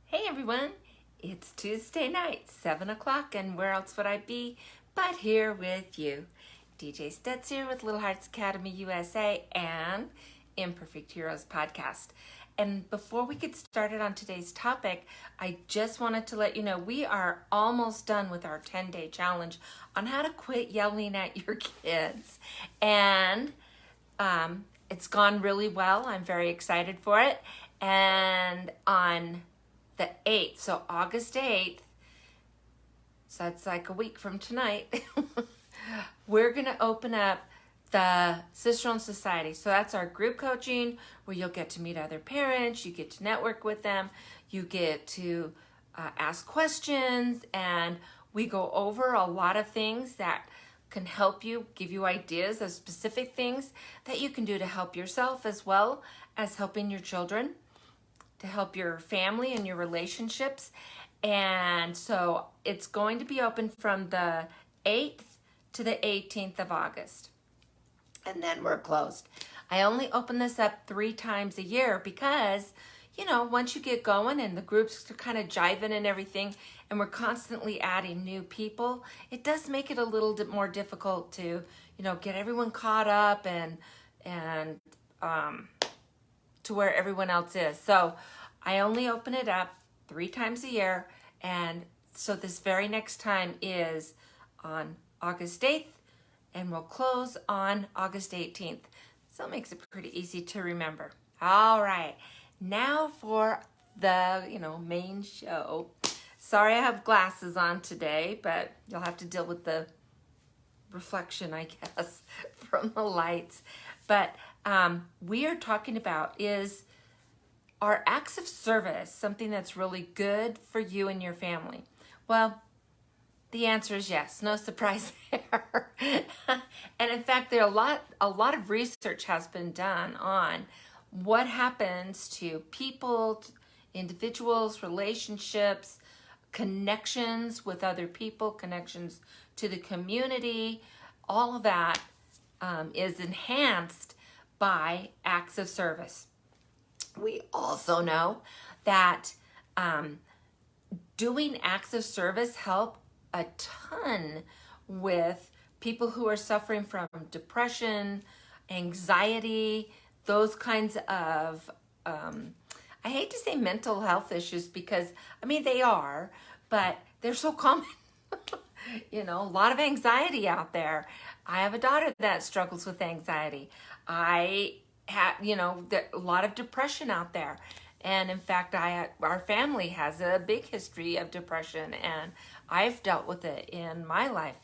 Hey everyone, it's Tuesday night, 7 o'clock, and where else would I be but here with you? DJ Stutz here with Little Hearts Academy USA and Imperfect Heroes podcast. And before we get started on today's topic, I just wanted to let you know we are almost done with our 10-day challenge on how to quit yelling at your kids. And it's gone really well. I'm very excited for it. And on the 8th, so August 8th, so that's like a week from tonight, we're going to open up the Sister-Owned Society. So that's our group coaching where you'll get to meet other parents, you get to network with them, you get to ask questions, and we go over a lot of things that can help you, give you ideas of specific things that you can do to help yourself as well as helping your children, to help your family and your relationships. And so it's going to be open from the 8th to the 18th of August. And then we're closed. I only open this up 3 times a year because, you know, once you get going and the groups are kind of jiving and everything, and we're constantly adding new people, it does make it a little bit more difficult to, you know, get everyone caught up and to where everyone else is. So I only open it up 3 times a year. And so this very next time is on August 8th, and we'll close on August 18th. So it makes it pretty easy to remember. All right, now for the, main show. Sorry I have glasses on today, but you'll have to deal with the reflection, I guess, from the lights. But we are talking about is are acts of service something that's really good for you and your family? Well, the answer is yes. No surprise there. And in fact, a lot of research has been done on what happens to people, individuals, relationships, connections with other people, connections to the community. All of that is enhanced by acts of service. We also know that doing acts of service help a ton with people who are suffering from depression, anxiety, those kinds of, I hate to say mental health issues because, they are, but they're so common. A lot of anxiety out there. I have a daughter that struggles with anxiety. I have, a lot of depression out there. And in fact, our family has a big history of depression, and I've dealt with it in my life.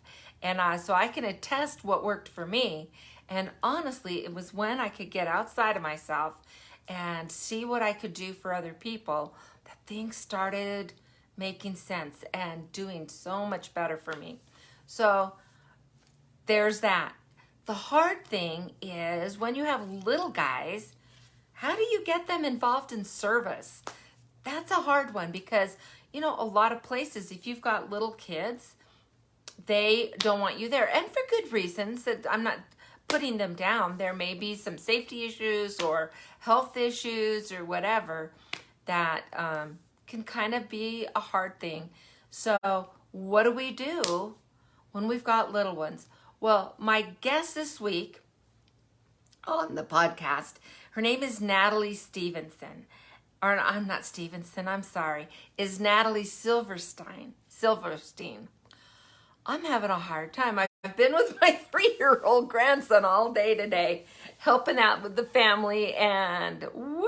And so I can attest what worked for me. And honestly, it was when I could get outside of myself and see what I could do for other people that things started making sense and doing so much better for me. So there's that. The hard thing is when you have little guys, how do you get them involved in service? That's a hard one because, a lot of places, if you've got little kids, they don't want you there. And for good reasons. That I'm not putting them down. There may be some safety issues or health issues or whatever that can kind of be a hard thing. So what do we do when we've got little ones? Well, my guest this week on the podcast, her name is Natalie Stevenson. Or I'm not Stevenson, I'm sorry. Is Natalie Silverstein. I'm having a hard time. I've been with my 3-year-old grandson all day today, helping out with the family, and woo!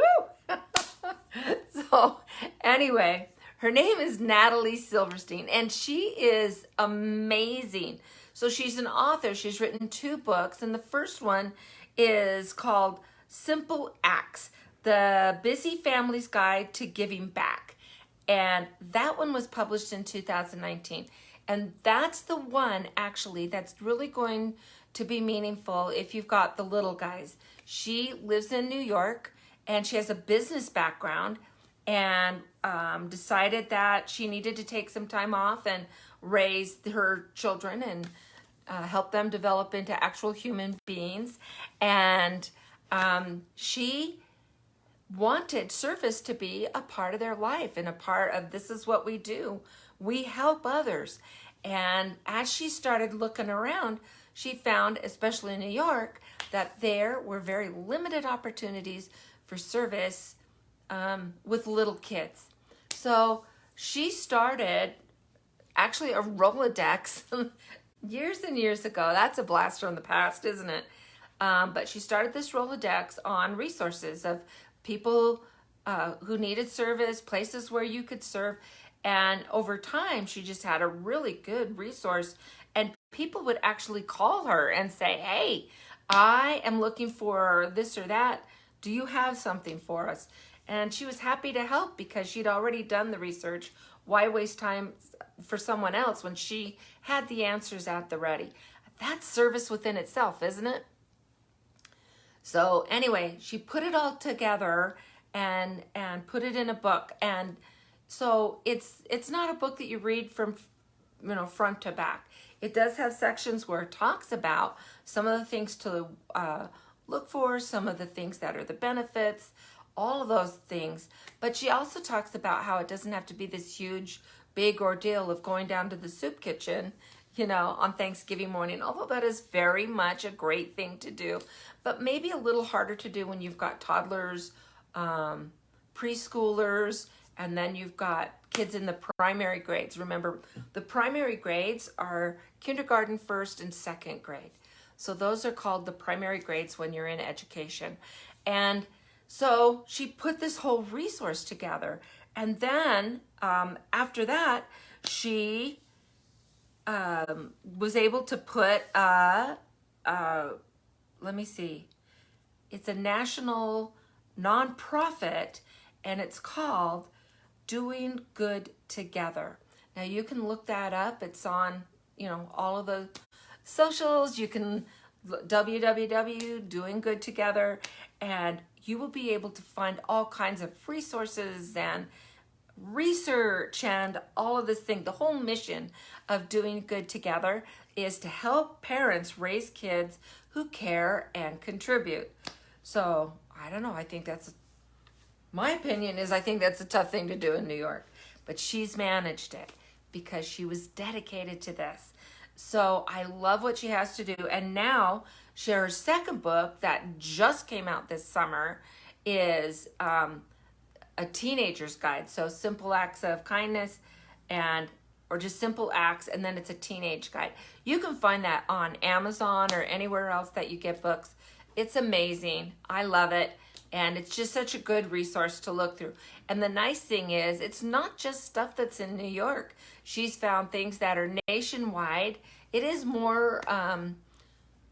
So anyway, her name is Natalie Silverstein, and she is amazing. So she's an author. She's written 2 books, and the first one is called Simple Acts, The Busy Family's Guide to Giving Back. And that one was published in 2019. And that's the one, actually, that's really going to be meaningful if you've got the little guys. She lives in New York, and she has a business background, and decided that she needed to take some time off and raise her children and help them develop into actual human beings. And she wanted service to be a part of their life and a part of this is what we do. We help others. And as she started looking around, she found, especially in New York, that there were very limited opportunities for service with little kids. So she started actually a Rolodex years and years ago. That's a blast from the past, isn't it? But she started this Rolodex on resources of people who needed service, places where you could serve. And over time, she just had a really good resource. And people would actually call her and say, hey, I am looking for this or that. Do you have something for us? And she was happy to help because she'd already done the research. Why waste time for someone else when she had the answers at the ready? That's service within itself, isn't it? So anyway, she put it all together and put it in a book. And so it's not a book that you read from front to back. It does have sections where it talks about some of the things to look for, some of the things that are the benefits, all of those things. But she also talks about how it doesn't have to be this huge, big ordeal of going down to the soup kitchen, on Thanksgiving morning, although that is very much a great thing to do, but maybe a little harder to do when you've got toddlers, preschoolers, and then you've got kids in the primary grades. Remember, the primary grades are kindergarten, first, and second grade. So those are called the primary grades when you're in education. And so she put this whole resource together. And then after that, she was able to put, let me see, it's a national nonprofit, and it's called Doing Good Together. Now you can look that up. It's on, all of the socials. You can www Doing Good Together, and you will be able to find all kinds of resources and research and all of this thing. The whole mission of Doing Good Together is to help parents raise kids who care and contribute. So I don't know. I think my opinion is I think that's a tough thing to do in New York, but she's managed it because she was dedicated to this. So I love what she has to do. And now her second book that just came out this summer is a teenager's guide. So simple acts of kindness or just simple acts, and then it's a teenage guide. You can find that on Amazon or anywhere else that you get books. It's amazing. I love it. And it's just such a good resource to look through. And the nice thing is, it's not just stuff that's in New York. She's found things that are nationwide. It is more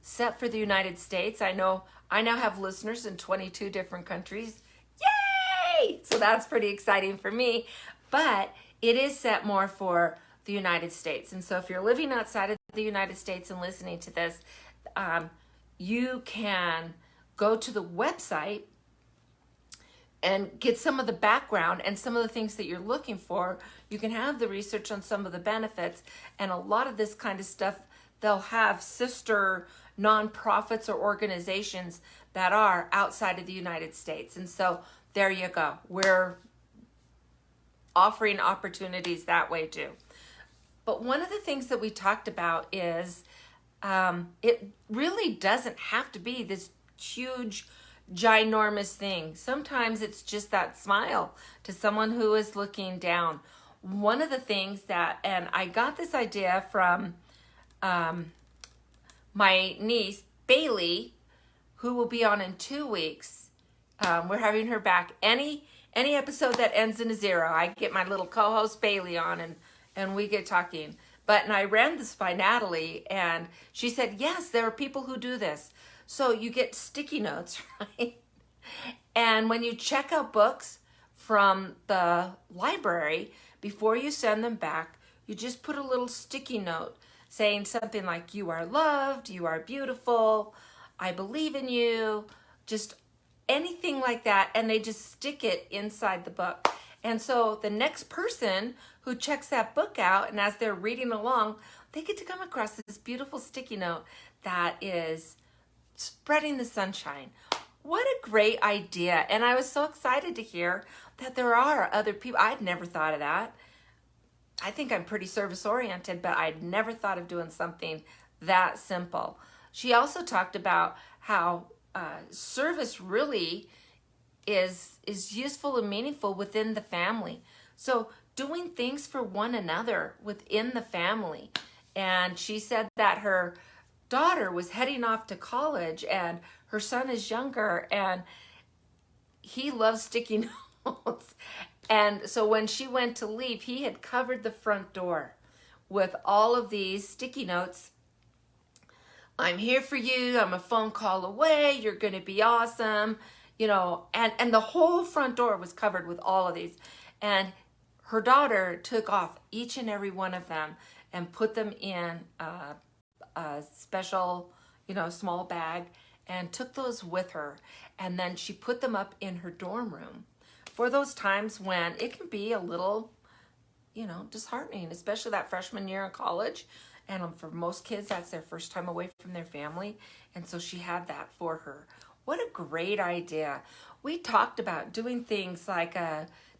set for the United States. I now have listeners in 22 different countries. Yay! So that's pretty exciting for me. But it is set more for the United States. And so if you're living outside of the United States and listening to this, you can go to the website and get some of the background and some of the things that you're looking for. You can have the research on some of the benefits, and a lot of this kind of stuff, they'll have sister nonprofits or organizations that are outside of the United States. And so there you go. We're offering opportunities that way too. But one of the things that we talked about is it really doesn't have to be this huge, ginormous thing. Sometimes it's just that smile to someone who is looking down. One of the things and I got this idea from my niece, Bailey, who will be on in 2 weeks. We're having her back any episode that ends in a 0. I get my little co-host Bailey on and we get talking. And I ran this by Natalie, and she said, yes, there are people who do this. So you get sticky notes, right? And when you check out books from the library, before you send them back, you just put a little sticky note saying something like, you are loved, you are beautiful, I believe in you, just anything like that. And they just stick it inside the book. And so the next person who checks that book out, and as they're reading along, they get to come across this beautiful sticky note that is spreading the sunshine. What a great idea. And I was so excited to hear that there are other people. I'd never thought of that. I think I'm pretty service oriented, but I'd never thought of doing something that simple. She also talked about how service really is useful and meaningful within the family. So doing things for one another within the family. And she said that her daughter was heading off to college and her son is younger and he loves sticky notes. And so when she went to leave, he had covered the front door with all of these sticky notes. I'm here for you. I'm a phone call away. You're going to be awesome. You know, and the whole front door was covered with all of these. And her daughter took off each and every one of them and put them in a special, you know, small bag and took those with her. And then she put them up in her dorm room for those times when it can be a little, you know, disheartening, especially that freshman year in college. And for most kids, that's their first time away from their family. And so she had that for her. What a great idea. We talked about doing things like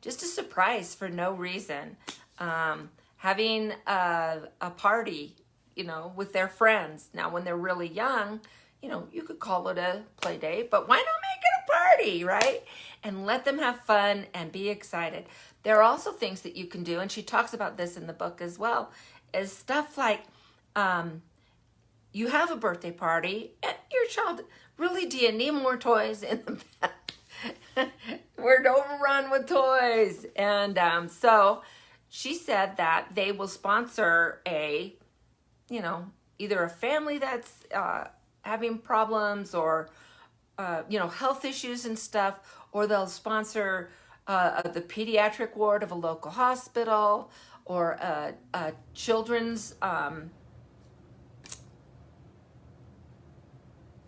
just a surprise for no reason. Having a party, you know, with their friends. Now, when they're really young, you know, you could call it a play date, but why not make it a party, right? And let them have fun and be excited. There are also things that you can do, and she talks about this in the book as well, is stuff like you have a birthday party and your child, really, do you need more toys in the back? We're overrun with toys. And so she said that they will sponsor a, you know, either a family that's having problems or, you know, health issues and stuff, or they'll sponsor the pediatric ward of a local hospital or a children's,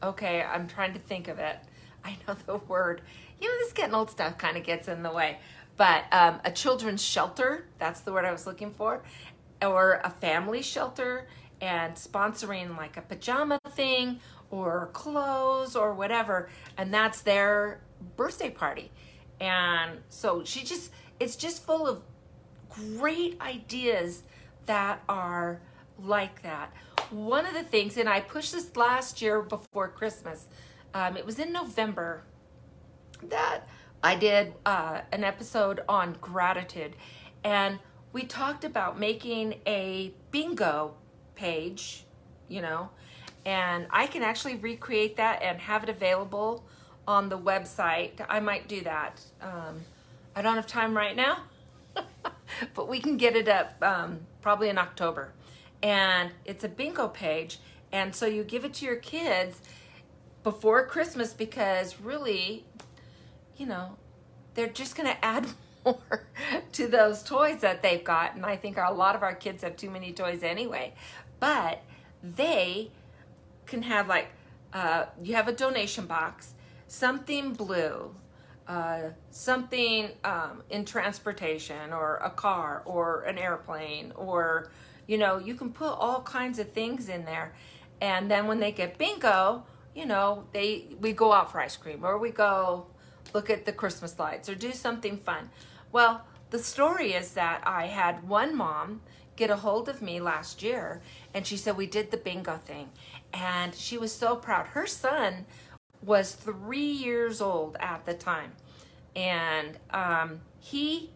okay, I'm trying to think of it. I know the word. You know, this getting old stuff kind of gets in the way. But a children's shelter, that's the word I was looking for, or a family shelter, and sponsoring like a pajama thing or clothes or whatever. And that's their birthday party. And so it's just full of great ideas that are like that. One of the things, and I pushed this last year before Christmas, it was in November that I did an episode on gratitude, and we talked about making a bingo page, you know, and I can actually recreate that and have it available on the website. I might do that. I don't have time right now, but we can get it up probably in October. And it's a bingo page, and so you give it to your kids before Christmas because really, you know, they're just going to add more to those toys that they've got. And I think a lot of our kids have too many toys anyway. But they can have like, you have a donation box, something blue, something in transportation, or a car or an airplane, or, you know, you can put all kinds of things in there. And then when they get bingo, you know, we go out for ice cream, or we go look at the Christmas lights, or do something fun. Well, the story is that I had one mom get a hold of me last year, and she said we did the bingo thing, and she was so proud. Her son was 3 years old at the time, and he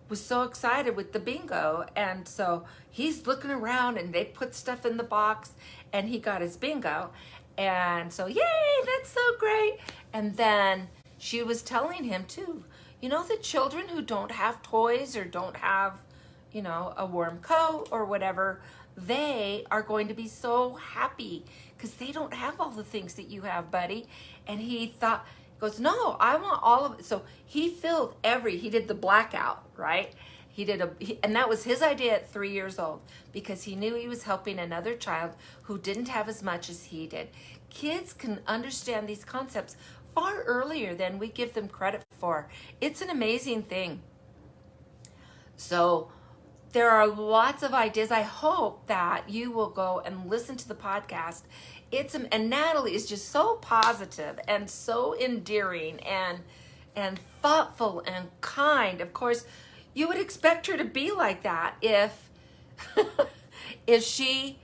was so excited with the bingo, and so he's looking around, and they put stuff in the box, and he got his bingo, and so yay, that's so great. And then she was telling him too, you know, the children who don't have toys or don't have, you know, a warm coat or whatever, they are going to be so happy because they don't have all the things that you have, buddy. And he thought, goes, no, I want all of it. So he filled he did the blackout, right? And that was his idea at 3 years old, because he knew he was helping another child who didn't have as much as he did. Kids can understand these concepts far earlier than we give them credit for. It's an amazing thing. So there are lots of ideas. I hope that you will go and listen to the podcast. and Natalie is just so positive and so endearing and thoughtful and kind. Of course, you would expect her to be like that if if she,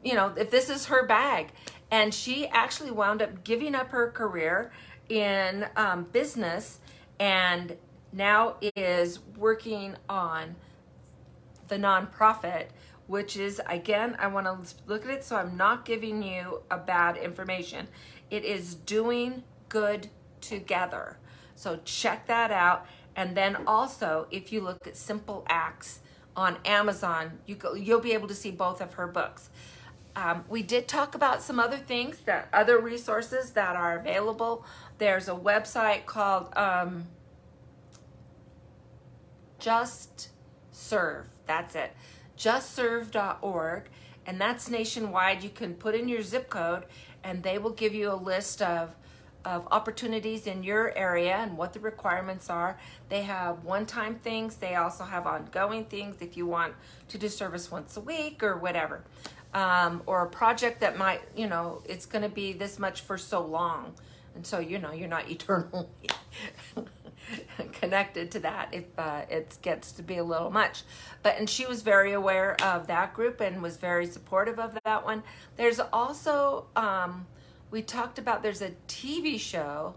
if this is her bag. And she actually wound up giving up her career in business and now is working on the nonprofit, which is, again, I want to look at it so I'm not giving you a bad information. It is Doing Good Together. So check that out. And then also, if you look at Simple Acts on Amazon, you'll be able to see both of her books. We did talk about some other things, other resources that are available. There's a website called Just Serve. That's it. JustServe.org. And that's nationwide. You can put in your zip code and they will give you a list of opportunities in your area and what the requirements are. They have one-time things. They also have ongoing things if you want to do service once a week or whatever. Or a project that might, it's going to be this much for so long. And so, you're not eternally connected to that if it gets to be a little much. And she was very aware of that group and was very supportive of that one. There's also, we talked about, there's a TV show,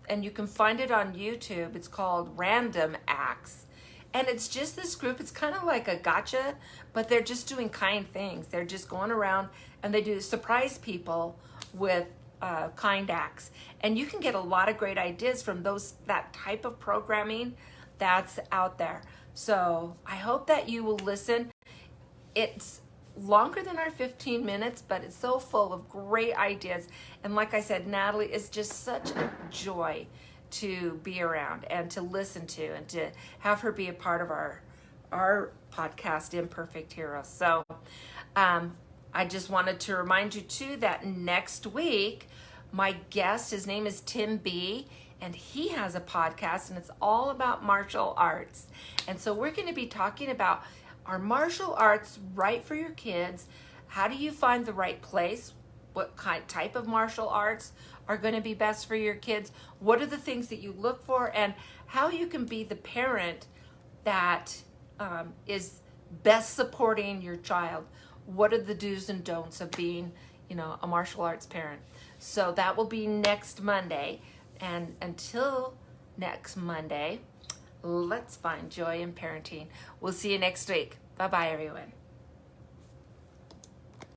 and you can find it on YouTube. It's called Random Acts. And it's just this group. It's kind of like a gotcha, but they're just doing kind things. They're just going around and they do surprise people with kind acts. And you can get a lot of great ideas from that type of programming that's out there. So I hope that you will listen. It's longer than our 15 minutes, but it's so full of great ideas. And like I said, Natalie is just such a joy to be around and to listen to and to have her be a part of our podcast, Imperfect Heroes. So I just wanted to remind you too that next week, my guest, his name is Tim B, and he has a podcast and it's all about martial arts. And so we're going to be talking about, are martial arts right for your kids? How do you find the right place? What type of martial arts are going to be best for your kids? What are the things that you look for, and how you can be the parent that is best supporting your child? What are the do's and don'ts of being, a martial arts parent? So that will be next Monday. And until next Monday, let's find joy in parenting. We'll see you next week. Bye-bye, everyone.